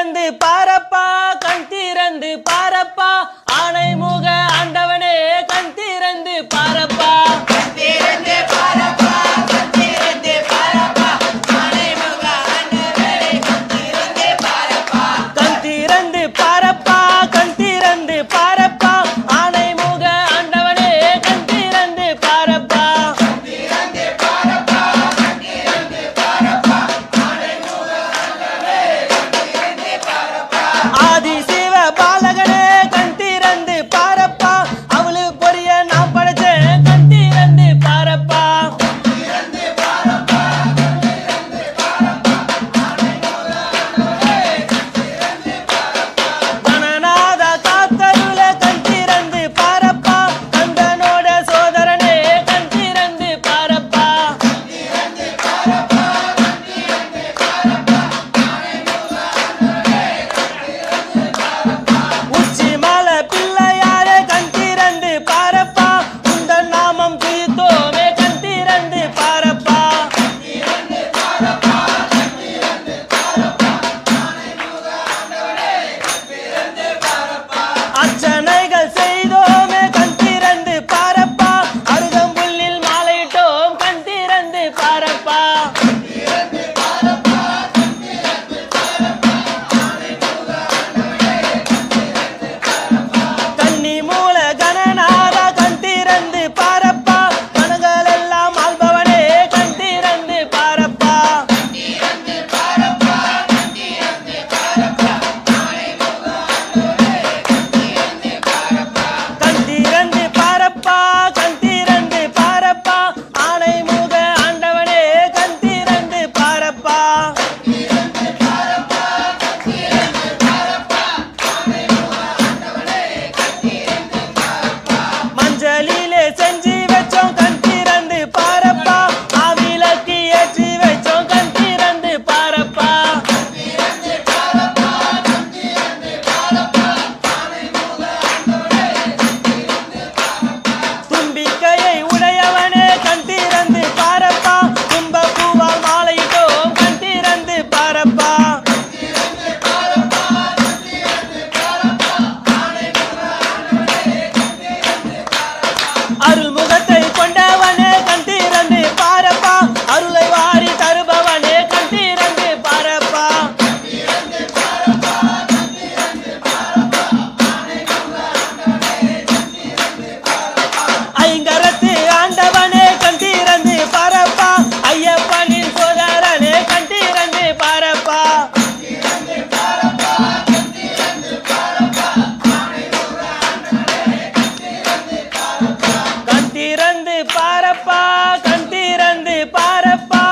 திறந்து பாரப்பா கண் திறந்து பாரப்பா ஆனைமுக ஆண்டவனே கண் திறந்து பாரப்பா கண் திறந்து பாரப்பா கண் திறந்து பாரப்பா ஆனைமுக ஆண்டவனே கண் திறந்து பாரப்பா கண் திறந்து பாரப்பா கண் திறந்து பாரப்பா ஆனைமுக ஆண்டவனே கண் திறந்து பாரப்பா கண் திறந்து பாரப்பா கண் திறந்து பாரப்பா ஆனைமுக ஆண்டவனே கண் திறந்து பாரப்பா ஆதி சிவ பாலகனே கண் திறந்து பாரப்பா அவளு பொரிய நான் படைச்சேன் கண் திறந்து பாரப்பா கண் திறந்து பாரப்பா கண் திறந்து பாரப்பா ஆனைமுக ஆண்டவனே கண் திறந்து பாரப்பா கணநாத காத்தருள கண் திறந்து பாரப்பா கந்தனோட சோதரனே கண் திறந்து பாரப்பா கண் திறந்து பாரப்பா கண் திறந்து பாரப்பா ஆனைமுக ஆண்டவனே கண் திறந்து பாரப்பா உச்சி மலை பிள்ளையாரே கண் திறந்து பாரப்பா உந்தன் நாமம் துதித்தோமே கண் திறந்து பாரப்பா கண் திறந்து பாரப்பா கண் திறந்து பாரப்பா ஆனைமுக ஆண்டவனே கண் திறந்து பாரப்பா அர்ச்சனைகள் செய்தோமே கண் திறந்து பாரப்பா அருகம்புல்லில் மாலையிட்டோம் கண் திறந்து பாரப்பா கண் திறந்து பாரப்பா கண் திறந்து பாரப்பா ஆனைமுக ஆண்டவனே கண் திறந்து பாரப்பா கன்னி மூல கணநாதா கண் திறந்து பாரப்பா கணங்கள் எல்லாம் ஆள்பவனே கண் திறந்து பாரப்பா கண் திறந்து பாரப்பா கண் திறந்து பாரப்பா ஆனைமுக ஆண்டவனே கண் திறந்து பாரப்பா கண் திறந்து பாரப்பா கண் திறந்து பாரப்பா ஆனைமுக ஆண்டவனே கண் திறந்து பாரப்பா கண் திறந்து பாரப்பா கண் திறந்து பாரப்பா ஆனைமுக ஆண்டவனே கண் திறந்து பாரப்பா மஞ்சளிலே செஞ்சு வச்சோம் கண் திறந்து பாரப்பா ஆவிளக்கு ஏற்றி வச்சோம் கண் திறந்து பாரப்பா கண் திறந்து பாரப்பா கண் திறந்து பாரப்பா ஆனைமுக ஆண்டவனே கண் திறந்து பாரப்பா தும்பிக்கையை உடையவனே கண் திறந்து பாரப்பா தும்ப பூவால் மாலையிட்டோம் கண் திறந்து பாரப்பா கண் திறந்து பாரப்பா கண் திறந்து பாரப்பா ஆனைமுக ஆண்டவனே கண் திறந்து பாரப்பா அருள்முகத்தை கொண்டவனே கண் திறந்து பாரப்பா அருளை வாரி தருபவனே கண் திறந்து பாரப்பா கண் திறந்து பாரப்பா கண் திறந்து பாரப்பா ஆனைமுக ஆண்டவனே கண் திறந்து பாரப்பா ஐங்கரத்து ஆண்டவனே கண் திறந்து பாரப்பா ஐயப்பனின் சோதரனே கண் திறந்து பாரப்பா கண் திறந்து பாரப்பா கண் திறந்து பாரப்பா ஆனைமுக ஆண்டவனே கண் திறந்து பாரப்பா கண் திறந்து பாரப்பா கண் திறந்து பாரப்பா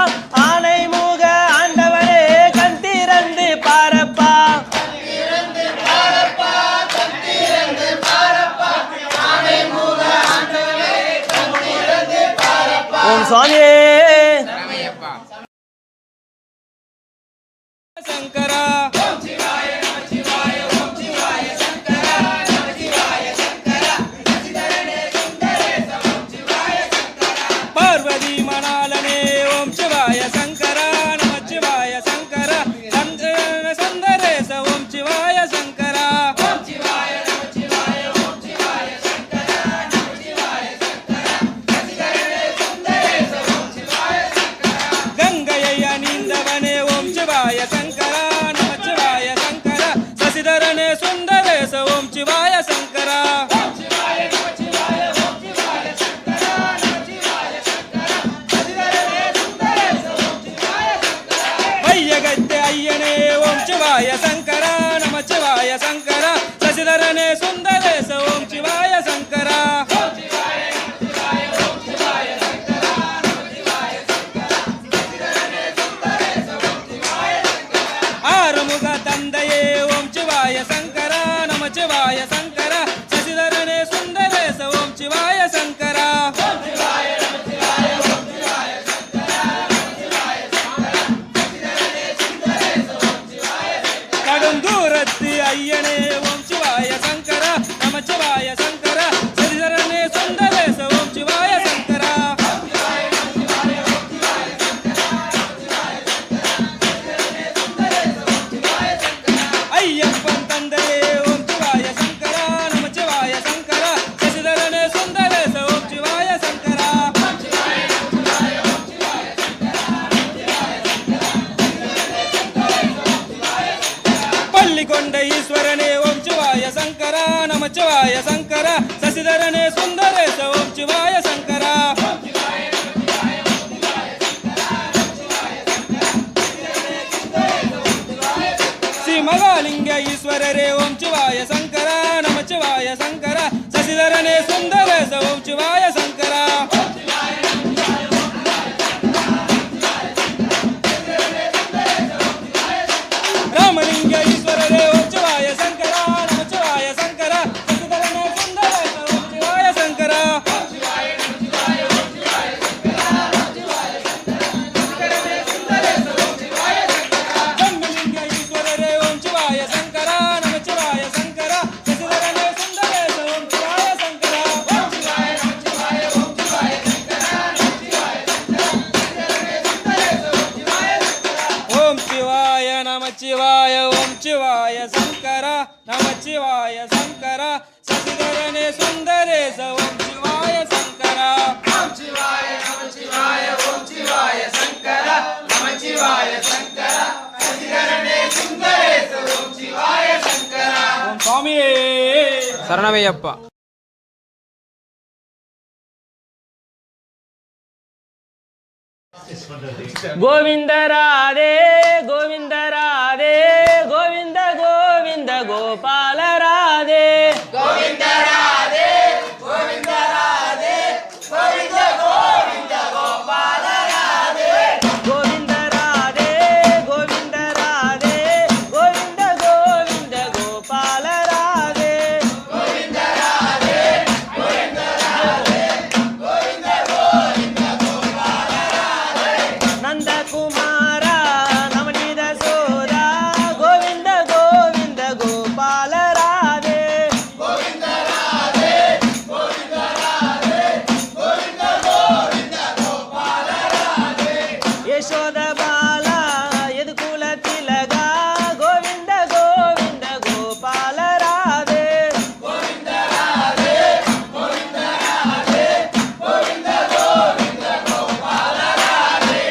ஆனைமுக ஆண்டவனே கண் திறந்து பாரப்பா கண் திறந்து பாரப்பா கண் திறந்து பாரப்பா ஆனைமுக ஆண்டவனே கண் திறந்து பாரப்பா ஓம் சுவாமியே சங்கரா ஓம் சிவாய நம சிவாய ஓம் சிவாய சங்கரா நம சிவாய சங்கரா சசிதரனே சுந்தரேச ஓம் சிவாய சங்கரா பார்வதி மணாலனே ஓம் சிவாய சங்கரா நம சிவாய சங்கரா சந்தரேச ஓம் சிவாய சங்கரா ஓம் சிவாய நம சிவாய ஓம் சிவாய சங்கரா நம சிவாய சங்கரா சசிதரனே சுந்தரேச ஓம் சிவாய சங்கரா கங்கையை அணிந்தவனே ஓம் சிவாய சங்கரா நம சிவாய சங்கரா சசிதரனே சுந்தரேச ஓம் சிவாய சங்கரா ஓம் சிவாய நம சிவாய ஓம் சிவாய சங்கரா நம சிவாய சங்கரா சசிதரனே சுந்தரேச ஓம் சிவாய சங்கரா வையகத்தே ஐயனே ஓம் சிவாய சங்கரா நம சிவாய சங்கரா சசிதரனே சுந்தரேச ஓம் சிவாய சங்கரா ஓம் சிவாய நம சிவாய ஓம் சிவாய சங்கரா நம சிவாய சங்கரா சசிதரனே சுந்தரேச ஓம் சிவாய சங்கரா ஆறுமுக தந்தையே ஓம் சிவாய சங்கரா நம சிவாய சங்கரா சசிதரனே சுந்தரேச ஓம் சிவாய சங்கரா ஓம் சிவாய நம சிவாய ஓம் சிவாய சங்கரா நம சிவாய சங்கரா சசிதரனே சுந்தரேச ஓம் சிவாய சங்கரா கடும் தூரத்து ஐயனே சுந்தரேச ஓம் சிவாய சங்கரா ஓம் சிவாய நமச்சிவாய ஓம் சிவாய சங்கரா நமச்சிவாய சங்கரா சசிதரனே சுந்தரேச ஓம் சிவாய சங்கரா ஓம் சுவாமியே சரணமையப்பா. गोविंद राधे गोविंद राधे गोविंद गोविंद गोपाल राधे गोविंद राधे गोविंद राधे गोविंद गोविंद गोपाल राधे गोविंद राधे गोविंद राधे गोविंद गोविंद गोपाल राधे गोविंद राधे गोविंद राधे गोविंद गोविंद गोपाल राधे नंद कुमार नवनीत सोदा गोविंद गोविंद गोपाल राधे गोविंद राधे गोविंद राधे गोविंद गोविंद गोपाल राधे यशोद बाला यदुकुल तिलक गोविंद गोविंद गोपाल राधे गोविंद राधे गोविंद राधे गोविंद गोविंद गोपाल राधे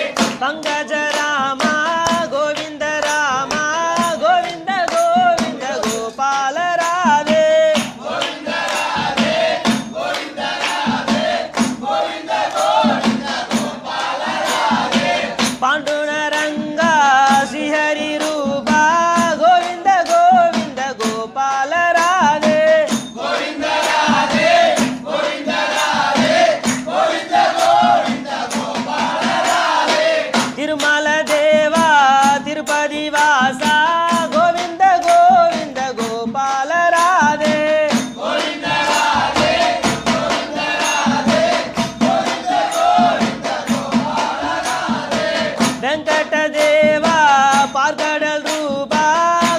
पंकज राम गोविंद राम गोविंद गोविंद गोपाल राधे गोविंद राधे गोविंद राधे गोविंद गोविंद गोपाल राधे पांडुरंग श्रीहरि रूप गोविंद गोविंद गोपाल राधे गोविंद राधे गोविंद राधे गोविंद गोविंद गोपाल राधे तिरुमल देवा तिरुपति वासा गोविंद गोविंद गोपाल राधे गोविंद राधे गोविंद राधे गोविंद गोविंद गोपाल राधे वेंकट देवा पार्कडल रूप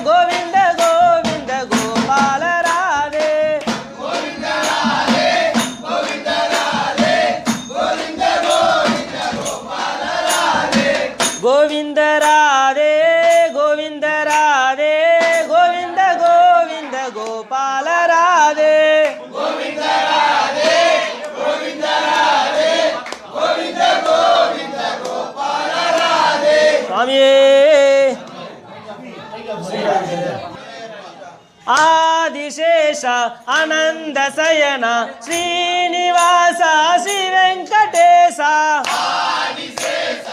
गोविंद गोविंद गोपाल राधे गोविंद राधे गोविंद राधे गोविंद गोविंद गोपाल राधे गोविंद राधे गोविंद राधे गोविंद गोविंद गोपाल राधे गोविंद राधे गोविंद राधे गोविंद गोविंद गोपाल राधे स्वामी आदिशेष आनंद शयन श्रीनिवास श्री वेंकटेश आदिशेष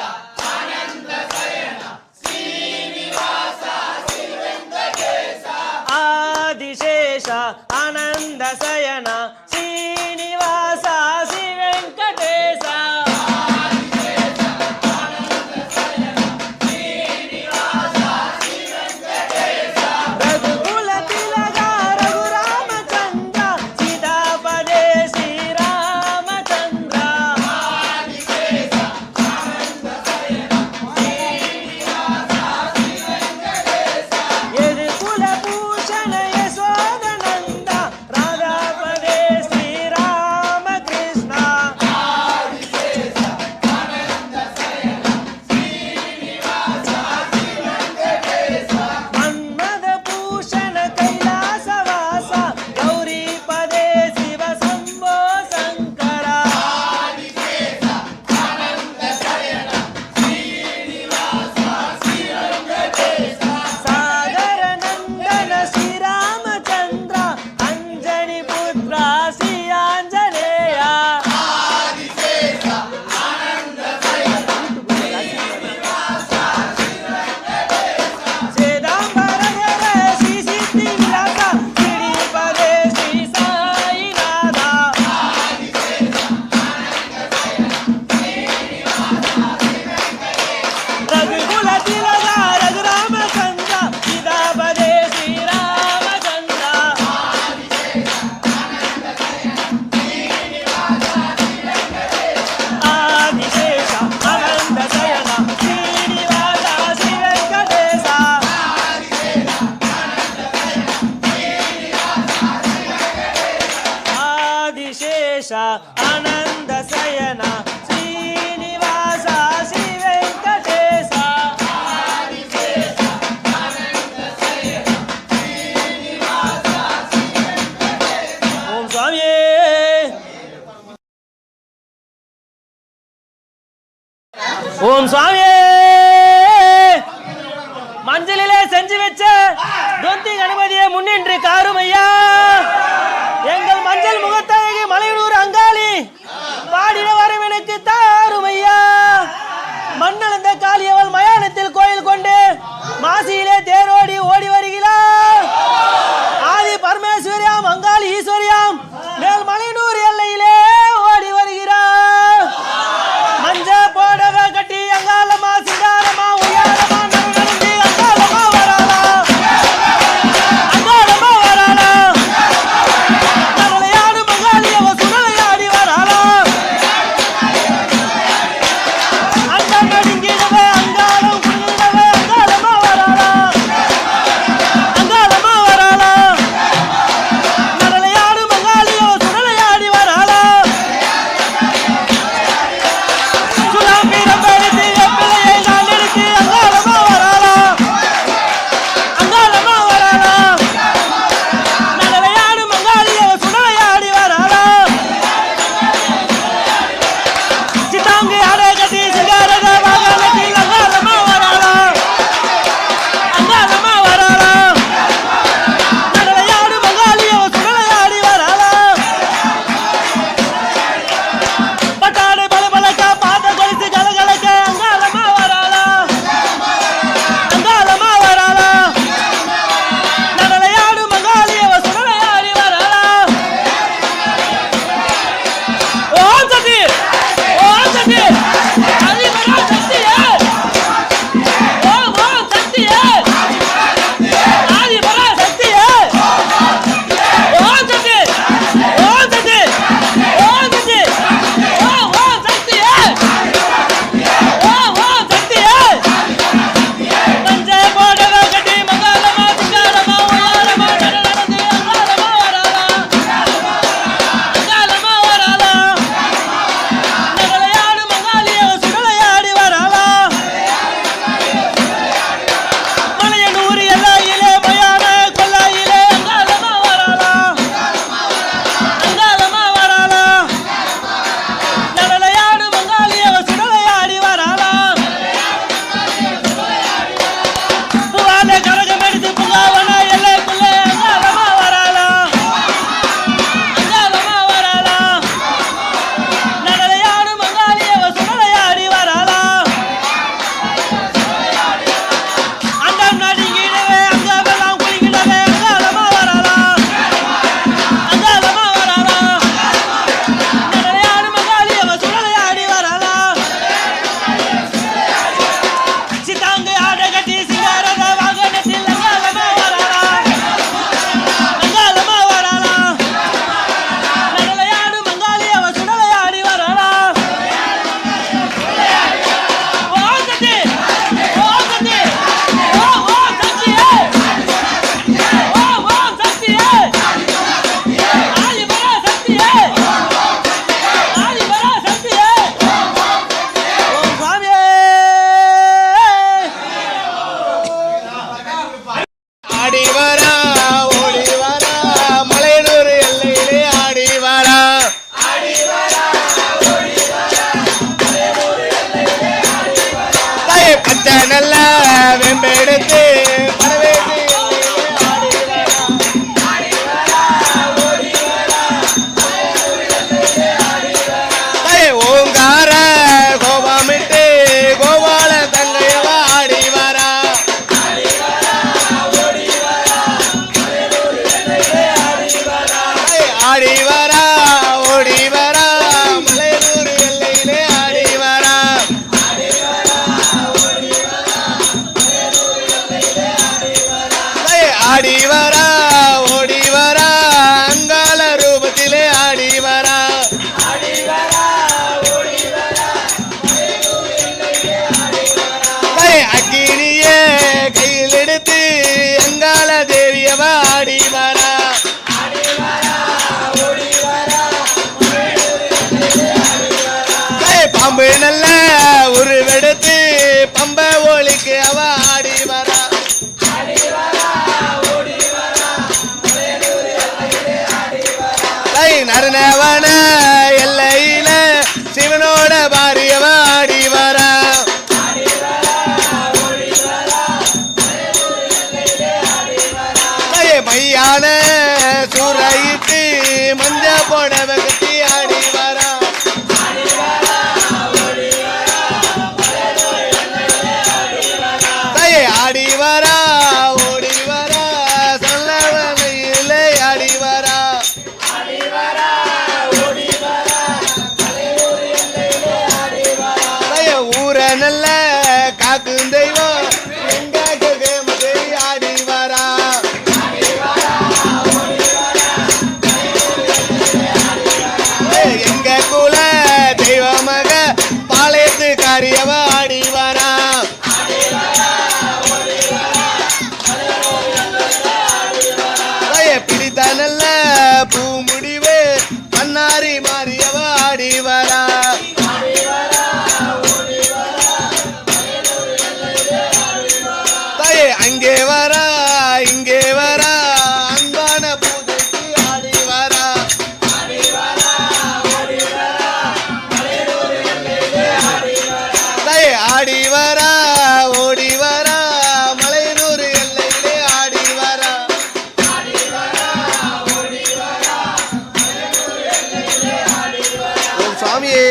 आनंद शयन श्रीनिवास श्री वेंकटेश आदिशेष आनंद शयन श्रीनिवास श्री वेंकटेश आदिशेष आनंद शयन श्रीनिवास श्री वेंकटेश रघुकुल तिलक रघुरामचंद्र सीतापदे श्री रामचंद्र आदिशेष आनंद शयन श्रीनिवास श्री वेंकटेश यदुकुल भूषण यशोदनंद राधापदे श्री रामकृष्ण आदिशेष आनंद शयन श्रीनिवास श्री वेंकटेश मन्मथ भूषण कैलासवास गौरी पदे शिव शंभो शंकर आदिशेष आनंद शयन श्रीनिवास श्री वेंकटेश सागर नंदन श्री रामचंद्र अंजनी पुत्र श्री आंजनेय आदिशेष आनंद शयन श्रीनिवास श्री वेंकटेश श्वेतांबर धर श्री सिद्धि विलास श्रीपदे श्री साईनाथ आदिशेष आनंद शयन श्रीनिवास श्री वेंकटेश रघुकुल तिलक रघुरामचंद्र सीतापदे श्री रामचंद्र आदिशेष आनंद शयन श्रीनिवास श्री वेंकटेश आदिशेष आनंद शयन श्रीनिवास श्री वेंकटेश आदिशेष आनंद शयन श्रीनिवास श्री वेंकटेश आदिशेष आनंद शयन श्रीनिवास श्री वेंकटेश आदिशेष आनंद शयन श्रीनिवास श्री वेंकटेश ओम स्वामी ஓம் சுவாமியே மஞ்சளிலே செஞ்சு வச்ச தொந்தி கணபதியை முன்னின்று காரும் ஐயா எங்கள் மஞ்சள் முகத்தாயகி மலையனூர் அங்காளி பாடின வரும் எனக்கு தாரும் ஐயா மண்ணளந்த காளியவள் மயானத்தில் கோயில் கொண்டு மாசியிலே தேரோடி ஓடி வருகிறார் ஆதி பரமேஸ்வரியாம் அங்காளி ஈஸ்வரியாம் மேல் மலையனூர் எல்லையிலே ஓடி வருகிறார் மஞ்ச போடவ கட்டி அங்காளமா சிங்காரமா உயாரமா நடந்து அங்காளமா வராளா அங்காளமா வராளா கடலையாடு மங்காளியவ சுடலையாடி வராளா அந்த நடுங்கிடவ அங்காளம் குடுங்கிடவ அங்காளமா வராளா அங்காளமா வராளா கடலையாடு மங்காளியவ சுடலையாடி வராளா சுலாம்பீரம் எடுத்து எப்பிள்ளையை நான் எடுத்து அங்காளமா வராளா அங்காளமா வராளா நடலையாடு மங்காளியவ சுடலையாடி வராளா சித்தாங்கு அடை கட்டி சிங்காரத வாகனத்தில் அங்காளமா வராளா அங்காளமா வராளா நடலையாடு மங்காளியவ சுடலையாடி வராளா பட்டாடு பலபலக்க பாத்த கொலிச்சு கலகலக்க அங்காளமா வராளா அங்காளமா வராளா நடலையாடு மங்காளியவ சுடலையாடி வராளா ஓம் சக்தி அதிபரா சக்தியே ஓம் சக்தியே அதிபரா சக்தியே ஓம் சக்தி ஓம் சக்தியே ஓம் சக்தியே மஞ்ச போடவ கட்டி மங்காளமா சிங்காரமா உயாரமா நடந்து அங்காளமா வராளா அங்காளமா வராளா நடலையாடு மங்காளியவ சுடலையாடி வராளா மலையனூர் எல்லையிலே மயான கொல்லையிலே அங்காளமா வராளா அங்காளமா வராளா நடலையாடு மங்காளியவ சுடலையாடி வராளா புவால கரகம் எடுத்து புகாவன எல்லைக்குள்ளே அங்காளமா வராளா அங்காளமா வராளா நடலையாடு மங்காளியவ சுடலையாடி வராளா அண்டம் நடுங்கிடவே அங்கமெல்லாம் குலுங்கிடவே அங்காளமா வராளா அங்காளமா வராளா நடலையாடு மங்காளியவ சுடலையாடி வராளா சித்தாங்கு ஆடை கட்டி சிங்காரத வாகனத்தில் அங்காளமா வராளா அங்காளமா வராளா நடலையாடு மங்காளியவ சுடலையாடி வராளா ஓம் சக்தி ஓம் சக்தியே ஓம் சக்தியே ஆதிபரா சக்தியே ஆதிபரா சக்தியே ஓம் சுவாமியே ஆடி வரா ஓடி வரா மலையனூர் எல்லையிலே ஆடி வரா தாயே பச்சை நல்ல வெம்பெடுத்து வரவேற்று எல்லையிலே ஆடி வரா தாயே ஓங்கார கோபமிட்டு கோபால தங்கையவ ஆடி வரா ஆடி வரா ஓடி வரா மலையனூர் எல்லையிலே ஆடி வரா ஆடி வரா ஓடி வரா அங்காள ரூபத்திலே ஆடி வரா அக்கினியே கையில் எடுத்து அங்காள தேவியவ ஆடி வரா பாம்பு நல்ல உருவெடுத்து பம்ப ஒளிக்கு அவ ஆடி வரா நறுநவன எல்லையில சிவனோட பாரியவ ஆடி வரா ஆடி வரா ஓடி வரா மலையனூர் எல்லையிலே ஆடி வரா ஓம் சுவாமியே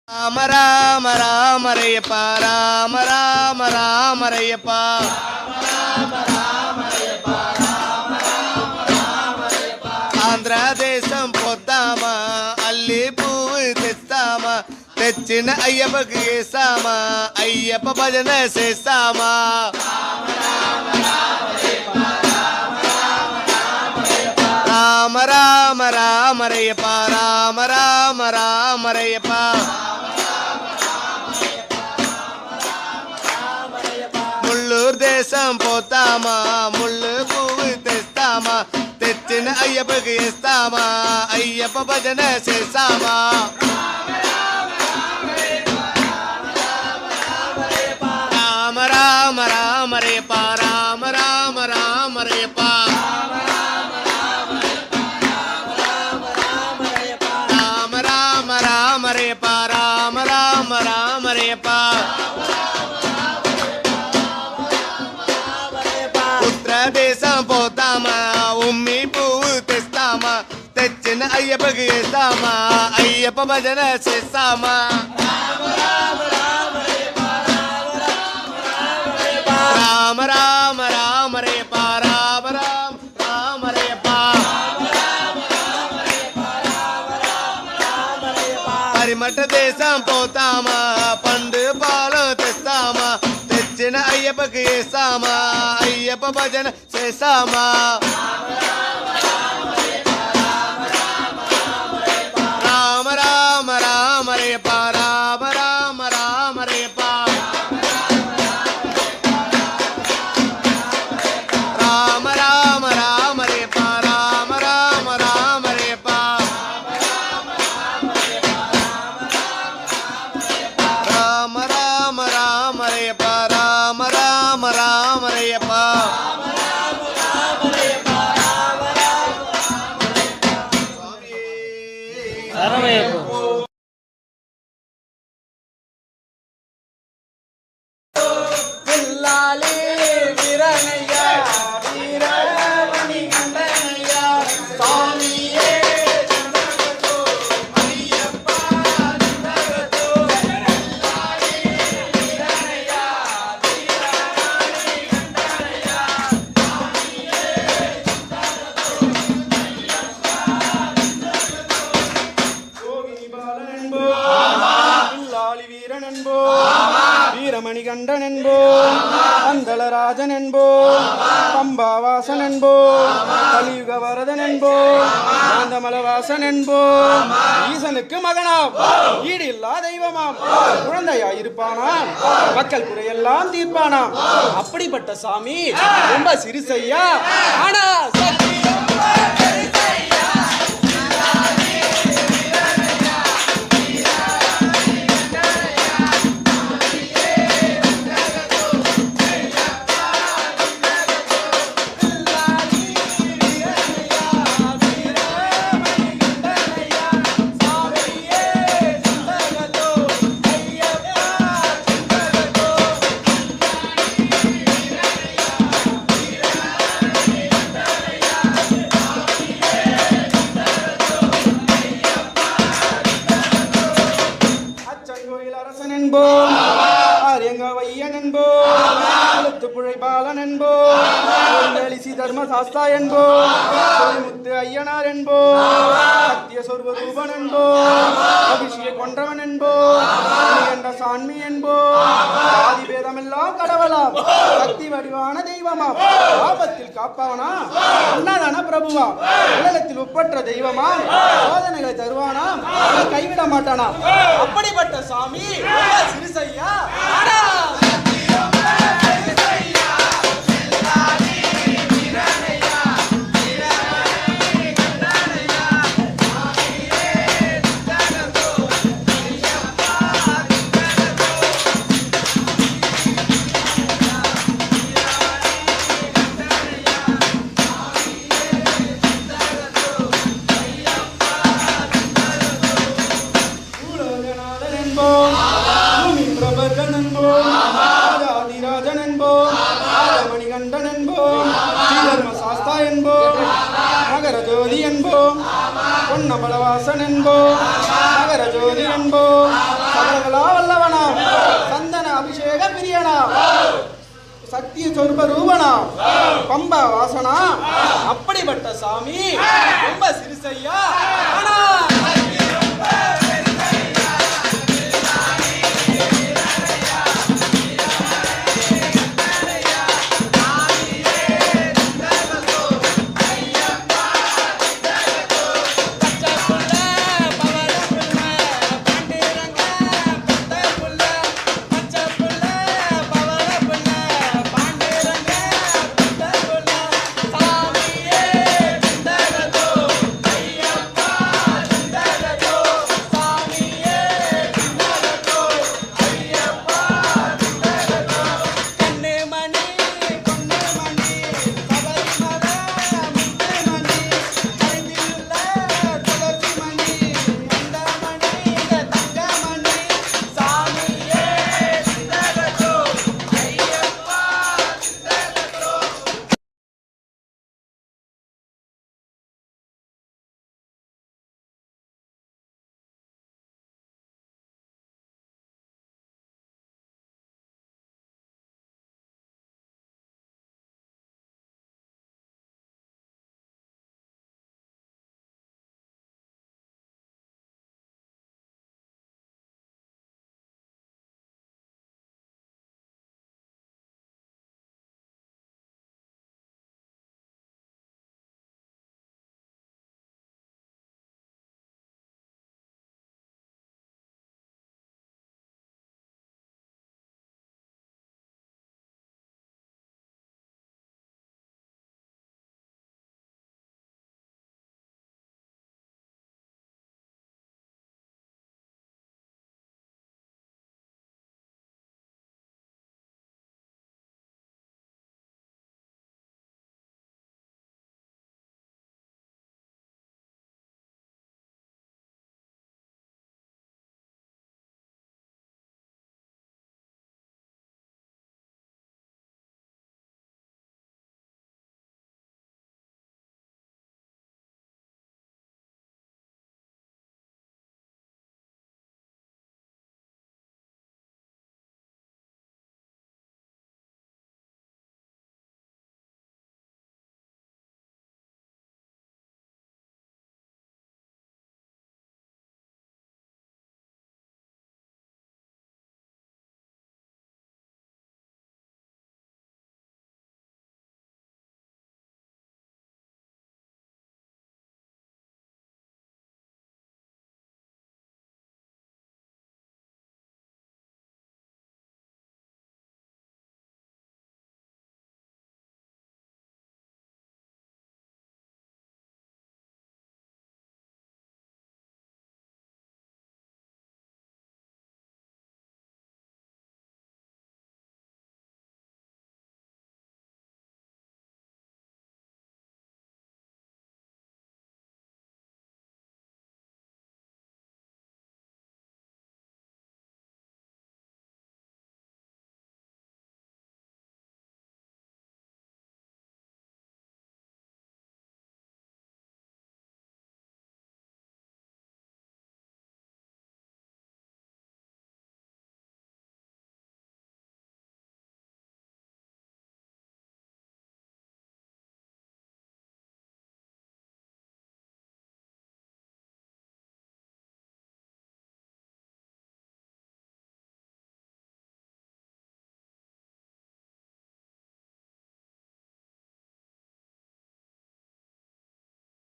ராம ராம ராமரையப்பா ராம ராம ராமரையப்பா ఆంధ్ర దేశం పోతామా అల్లి పువ్వు తెస్తామా తెచ్చిన అయ్యప్పకి వేస్తామా అయ్యప్ప భజన చేస్తామా రామ రామ రామరయ్యప్ప రామ రామ రామరయ్యప్ప ముల్లూరు దేశం పోతామా ముళ్ళు పువ్వు తెస్తామా తెచ్చిన అయ్యప్పకి వేస్తామా అయ్యప్ప భజన చేస్తామా రామ రామ రామరయ్యప్ప రామ రామ రామరయ్యప్ప రామ రామ రామరయ్యప్ప రామ రామ రామరయ్యప్ప దేశం పోతామా ఉమ్మి పువ్వు తెస్తామా తెచ్చిన అయ్యప్పకి వేస్తామా అయ్యప్ప భజన చేస్తామా రామ రామ రామరేప రామ రామ రామరేప పరిమట దేశం పోతామా పండు పాలు తెస్తామా తెచ్చిన అయ్యప్పకి వేస్తామా అయ్యప్ప భజన చేస్తామా రామ రామ రామరేప రామ சரணமையப்பா. வில்லாளி வீரனையா வீரமணி கண்டனையா சாமியே சந்தனத்தோ ஐயப்பா சந்தனத்தோ வில்லாளி வீரனையா வீரமணி கண்டனையா சாமியே சந்தனத்தோ ஐயப்பா சந்தனத்தோ யோகினி பாலன் என்போ வில்லாளி வீரன் என்போ வீரமணி கண்டன் என்போ அந்தளராஜன் என்போ பம்பாவாசன் என்போ கலியுக வரதன் என்போ காந்தமலவாசன் என்போ ஈசனுக்கு மகனாம் ஈடு இல்லா தெய்வமாம் குழந்தையாயிருப்பானாம் மக்கள் குறையெல்லாம் தீர்ப்பானாம் அப்படிப்பட்ட சாமி ரொம்ப சிறுசையா ஆனா சக்தி ரொம்ப பெருசையா. அச்சங்கோயில் அரசன் என்போம் ஆரியங்கவையன் என்போம் எழுத்துப்புழை பாலன் என்போம் எலிசி தர்ம சாஸ்தா என்போம் முத்து ஐயனார் என்போம் சத்திய சொர்வரூபன் என்போம் அபிஷேக கொன்றவன் என்போம் என்ற சான்மி என்போம் ஆதி பேதமெல்லாம் கடவுளாம் சக்தி வடிவான தெய்வமாம் ஆபத்தில் காப்பவனா அன்னதான பிரபுவா உலகத்தில் ஒப்பற்ற தெய்வமாம் சோதனைகளை தருவானாம் கைவிட மாட்டானாம் அப்படிப்பட்ட சாமி சிறுசையா ராஜாதிராஜன் என்போம் மணிகண்டன் என்போம் ஸ்ரீதர்ம சாஸ்தா என்போம் மகர ஜோதி என்போம் பொன்னபலவாசன் என்போம் மகர ஜோதி என்போம் சகலகலா வல்லவனாம் சந்தன அபிஷேக பிரியனாம் சத்திய சொர்ப ரூபனா பம்பா வாசனா அப்படிப்பட்ட சாமி ரொம்ப சிறுசையா ஆனா